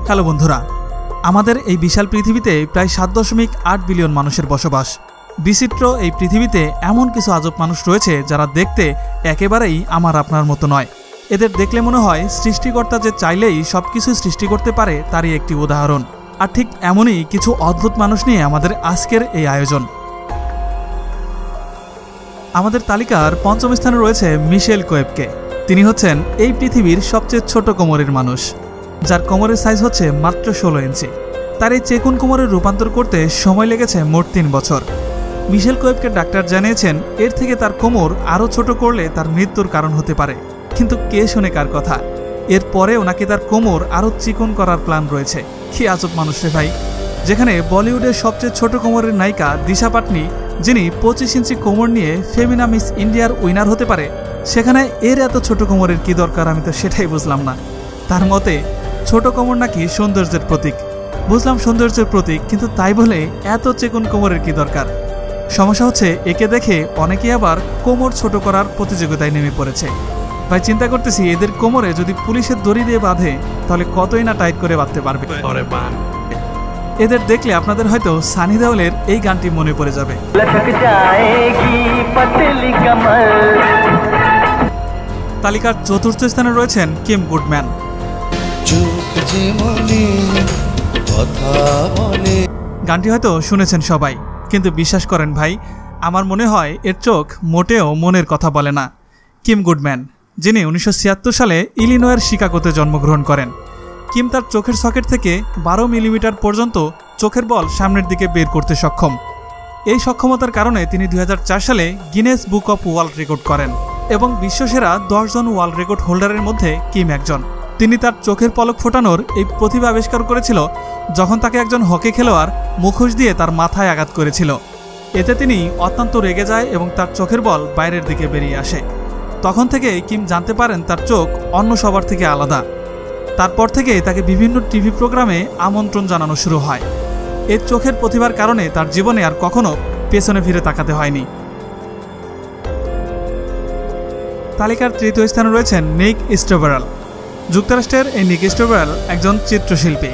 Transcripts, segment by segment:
Hello বন্ধুরা, আমাদের এই বিশাল পৃথিবীতে প্রায় 7.8 বিলিয়ন মানুষের বসবাস। বিচিত্র এই পৃথিবীতে এমন কিছু আজব মানুষ রয়েছে যারা দেখতে একেবারেই আমার আপনার মতো নয়। এদের দেখলে মনে হয় সৃষ্টিকর্তা যে চাইলেই সবকিছু সৃষ্টি করতে পারে তারই একটি উদাহরণ। আর ঠিক এমনই কিছু অদ্ভুত মানুষ নিয়ে আমাদের আজকের এই আয়োজন। আমাদের তালিকার পঞ্চম স্থানে রয়েছে মিশেল কোয়েবকে। তিনি হচ্ছেন এই পৃথিবীর সবচেয়ে ছোট কোমরের মানুষ, যার কোমরের সাইজ হচ্ছে মাত্র 16 ইঞ্চি। তার এই চেকুন কোমরের রূপান্তর করতে সময় লেগেছে মোট 3 বছর। মিশেল কোয়েবকে ডাক্তার জানিয়েছেন এর থেকে তার কোমর আরও ছোট করলে তার মৃত্যুর কারণ হতে পারে, কিন্তু কে শোনে কার কথা। এরপরে ওনাকে তার কোমর আরও চিকন করার প্ল্যান রয়েছে। কি আজব মানুষ রে ভাই। যেখানে বলিউডের সবচেয়ে ছোট কোমরের নায়িকা দিশা পাটনি, যিনি 25 ইঞ্চি কোমর নিয়ে ফেমিনা মিস ইন্ডিয়ার উইনার হতে পারে, সেখানে এর এত ছোট কোমরের কি দরকার, আমি তো সেটাই বুঝলাম না। তার মতে ছোট কোমর নাকি সৌন্দর্যের প্রতীক। বুঝলাম সৌন্দর্যের প্রতীক, কিন্তু তাই বলে এত চিকন কোমরের কি দরকার। সমস্যা হচ্ছে একে দেখে অনেকেই আবার কোমর ছোট করার প্রতিযোগিতায় নেমে পড়েছে। ভাই চিন্তা করতেছি এদের কোমরে যদি পুলিশের দড়ি দিয়ে বাঁধে তাহলে কতই না টাইট করে বাঁধতে পারবে। এদের দেখলে আপনাদের হয়তো সানি দেওলের এই গানটি মনে পড়ে যাবে। তালিকার চতুর্থ স্থানে রয়েছেন কিম গুডম্যান। গানটি হয়তো শুনেছেন সবাই, কিন্তু বিশ্বাস করেন ভাই, আমার মনে হয় এর চোখ মোটেও মনের কথা বলে না। কিম গুডম্যান, যিনি 1976 সালে ইলিনয়ের শিকাগোতে জন্মগ্রহণ করেন। কিম তার চোখের সকেট থেকে 12 মিলিমিটার পর্যন্ত চোখের বল সামনের দিকে বের করতে সক্ষম। এই সক্ষমতার কারণে তিনি 2004 সালে Guinness book of world record করেন এবং বিশ্বসেরা 10 জন ওয়ার্ল্ড রেকর্ড হোল্ডারের মধ্যে কিম একজন। তিনি তার চোখের পলক ফোটানোর এই প্রতিভা আবিষ্কার করেছিল যখন তাকে একজন হকি খেলোয়াড় মুখোশ দিয়ে তার মাথায় আঘাত করেছিল। এতে তিনি অত্যন্ত রেগে যায় এবং তার চোখের বল বাইরের দিকে বেরিয়ে আসে। তখন থেকে কিম জানতে পারেন তার চোখ অন্য সবার থেকে আলাদা। তারপর থেকে তাকে বিভিন্ন টিভি প্রোগ্রামে আমন্ত্রণ জানানো শুরু হয়। এর চোখের প্রতিভার কারণে তার জীবনে আর কখনো পেছনে ফিরে তাকাতে হয়নি। তালিকার তৃতীয় স্থানে রয়েছেন নিক স্টোভারাল। যুক্তরাষ্ট্রের এই নিক স্টোভারাল একজন চিত্রশিল্পী।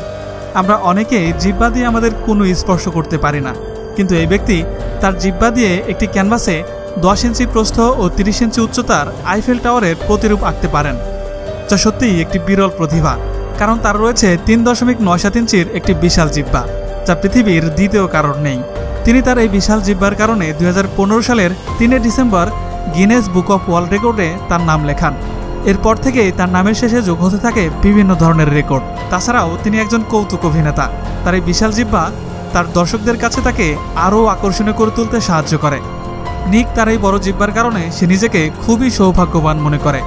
আমরা অনেকেই জিহ্বা দিয়ে আমাদের কোনো স্পর্শ করতে পারি না, কিন্তু এই ব্যক্তি তার জিহ্বা দিয়ে একটি ক্যানভাসে 10 ইঞ্চি প্রস্থ ও 30 ইঞ্চি উচ্চতার আইফেল টাওয়ারের প্রতিরূপ আঁকতে পারেন, যা সত্যিই একটি বিরল প্রতিভা। কারণ তার রয়েছে 3.97 ইঞ্চির একটি বিশাল জিহ্বা, যা পৃথিবীর দ্বিতীয় কারোর নেই। তিনি তার এই বিশাল জিহ্বার কারণে 2015 সালের 3 December Guinness book of world রেকর্ডে তার নাম লেখান। এরপর থেকেই তার নামের শেষে যোগ হতে থাকে বিভিন্ন ধরনের রেকর্ড। তাছাড়াও তিনি একজন কৌতুক অভিনেতা। তার এই বিশাল জিহ্বা তার দর্শকদের কাছে তাকে আরও আকর্ষণীয় করে তুলতে সাহায্য করে। নিক তার এই বড় জিহ্বার কারণে সে নিজেকে খুবই সৌভাগ্যবান মনে করে।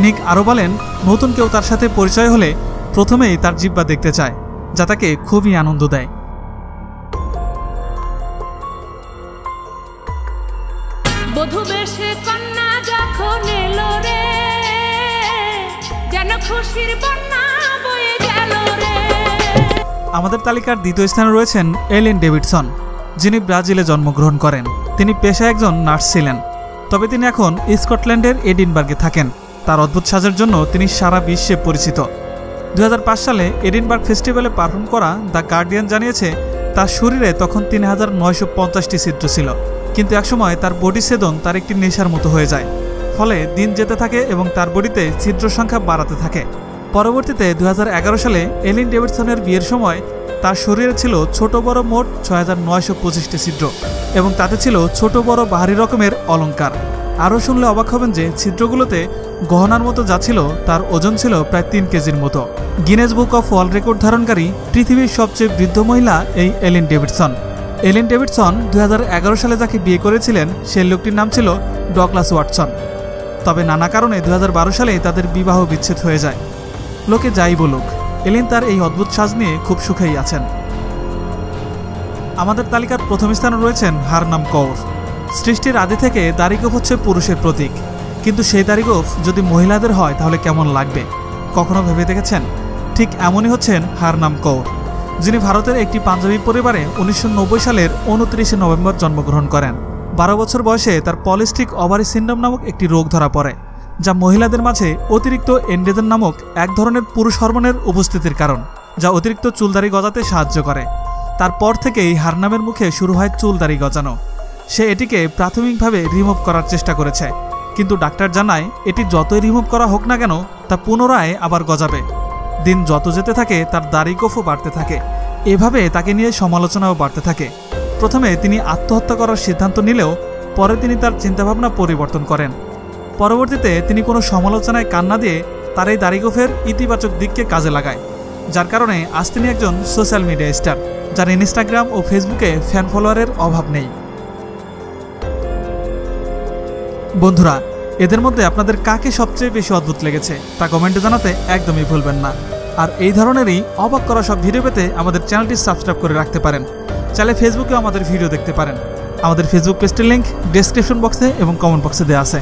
নিক আরও বলেন, নতুন কেউ তার সাথে পরিচয় হলে প্রথমেই তার জিহ্বা দেখতে চায়, যা তাকে খুবই আনন্দ দেয়। আমাদের তালিকার দ্বিতীয় স্থানে রয়েছেন এলিন ডেভিডসন, যিনি ব্রাজিলে জন্মগ্রহণ করেন। তিনি পেশায় একজন নার্স ছিলেন, তবে তিনি এখন স্কটল্যান্ডের এডিনবার্গে থাকেন। তার অদ্ভুত সাজের জন্য তিনি সারা বিশ্বে পরিচিত। 2005 সালে এডিনবার্গ ফেস্টিভ্যালে পারফর্ম করা দ্য গার্ডিয়ান জানিয়েছে তার শরীরে তখন 3950টি ছিদ্র ছিল, কিন্তু একসময় তার বডি ছেদন তার একটি নেশার মতো হয়ে যায়। ফলে দিন যেতে থাকে এবং তার বডিতে ছিদ্র সংখ্যা বাড়াতে থাকে। পরবর্তীতে 2011 সালে এলিন ডেভিডসনের বিয়ের সময় তার শরীরে ছিল ছোট বড় মোট 6925টি ছিদ্র এবং তাতে ছিল ছোট বড় বাহারি রকমের অলংকার। আরও শুনলে অবাক হবেন যে ছিদ্রগুলোতে গহনার মতো যা ছিল তার ওজন ছিল প্রায় 3 কেজির মতো। Guinness book of world record ধারণকারী পৃথিবীর সবচেয়ে বৃদ্ধ মহিলা এই এলিন ডেভিডসন। এলিন ডেভিডসন 2011 সালে যাকে বিয়ে করেছিলেন সেই লোকটির নাম ছিল ডগলাস ওয়াটসন। তবে নানা কারণে 2012 সালে তাদের বিবাহ বিচ্ছেদ হয়ে যায়। লোকে যাই বলুক, এলিন তার এই অদ্ভুত সাজ নিয়ে খুব সুখেই আছেন। আমাদের তালিকার প্রথম স্থানে রয়েছেন হারনাম কৌর। সৃষ্টির আদি থেকে দাড়িগোঁফ হচ্ছে পুরুষের প্রতীক, কিন্তু সেই দাড়িগোঁফ যদি মহিলাদের হয় তাহলে কেমন লাগবে কখনো ভেবে দেখেছেন? ঠিক এমনই হচ্ছেন হারনাম কৌর, যিনি ভারতের একটি পাঞ্জাবি পরিবারে 1990 সালের 29 নভেম্বর জন্মগ্রহণ করেন। 12 বছর বয়সে তার পলিস্টিক ওভারি সিন্ড্রোম নামক একটি রোগ ধরা পড়ে, যা মহিলাদের মাঝে অতিরিক্ত এন্ড্রোজেন নামক এক ধরনের পুরুষ হরমোনের উপস্থিতির কারণ। যা অতিরিক্ত চুলদাড়ি গজাতে সাহায্য করে। তারপর থেকেই হারনামের মুখে শুরু হয় চুলদাড়ি গজানো। সে এটিকে প্রাথমিকভাবে রিমুভ করার চেষ্টা করেছে, কিন্তু ডাক্তার জানায় এটি যতই রিমুভ করা হোক না কেন তা পুনরায় আবার গজাবে। দিন যত যেতে থাকে তার দাড়ি গোফও বাড়তে থাকে। এভাবে তাকে নিয়ে সমালোচনাও বাড়তে থাকে। প্রথমে তিনি আত্মহত্যা করার সিদ্ধান্ত নিলেও পরে তিনি তার চিন্তাভাবনা পরিবর্তন করেন। পরবর্তীতে তিনি কোনো সমালোচনায় কান না দিয়ে তার এই দাড়ি গোফের ইতিবাচক দিককে কাজে লাগায়, যার কারণে আজ তিনি একজন সোশ্যাল মিডিয়া স্টার, যার ইনস্টাগ্রাম ও ফেসবুকে ফ্যান ফলোয়ারের অভাব নেই। বন্ধুরা, এদের মধ্যে আপনাদের কাকে সবচেয়ে বেশি অদ্ভুত লেগেছে তা কমেন্টে জানাতে একদমই ভুলবেন না। আর এই ধরনেরই অবাক করা সব ভিডিও পেতে আমাদের চ্যানেলটি সাবস্ক্রাইব করে রাখতে পারেন। চাইলে ফেসবুকেও আমাদের ভিডিও দেখতে পারেন। আমাদের ফেসবুক পেজটির লিঙ্ক ডেসক্রিপশন বক্সে এবং কমেন্ট বক্সে দেওয়া আছে।